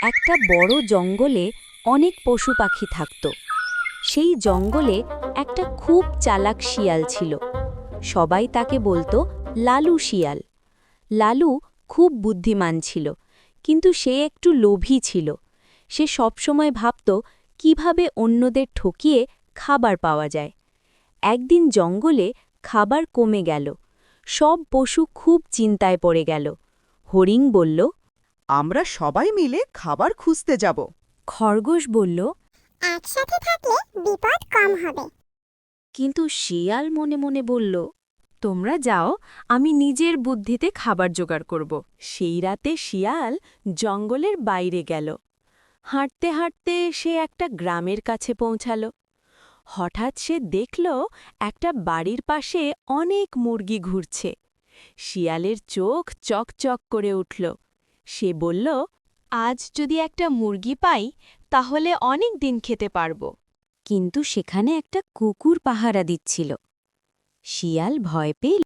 একটা বড় জঙ্গলে অনেক পশু পাখি থাকত। সেই জঙ্গলে একটা খুব চালাক শিয়াল ছিল। সবাই তাকে বলতো লালু শিয়াল। লালু খুব বুদ্ধিমান ছিল, কিন্তু সে একটু লোভী ছিল। সে সবসময় ভাবত কিভাবে অন্যদের ঠকিয়ে খাবার পাওয়া যায়। একদিন জঙ্গলে খাবার কমে গেল। সব পশু খুব চিন্তায় পড়ে গেল। হরিণ বলল, আমরা সবাই মিলে খাবার খুঁজতে যাব। খরগোশ বলল, একসাথে থাকলে বিপদ কম হবে। কিন্তু শিয়াল মনে মনে বলল, তোমরা যাও, আমি নিজের বুদ্ধিতে খাবার জোগাড় করব। সেই রাতে শিয়াল জঙ্গলের বাইরে গেল। হাঁটতে হাঁটতে সে একটা গ্রামের কাছে পৌঁছাল। হঠাৎ সে দেখল একটা বাড়ির পাশে অনেক মুরগি ঘুরছে। শিয়ালের চোখ চকচক করে উঠল। সে বলল, আজ যদি একটা মুরগি পাই তাহলে অনেক দিন খেতে পারব। কিন্তু সেখানে একটা কুকুর পাহারা দিচ্ছিল। শিয়াল ভয় পেয়ে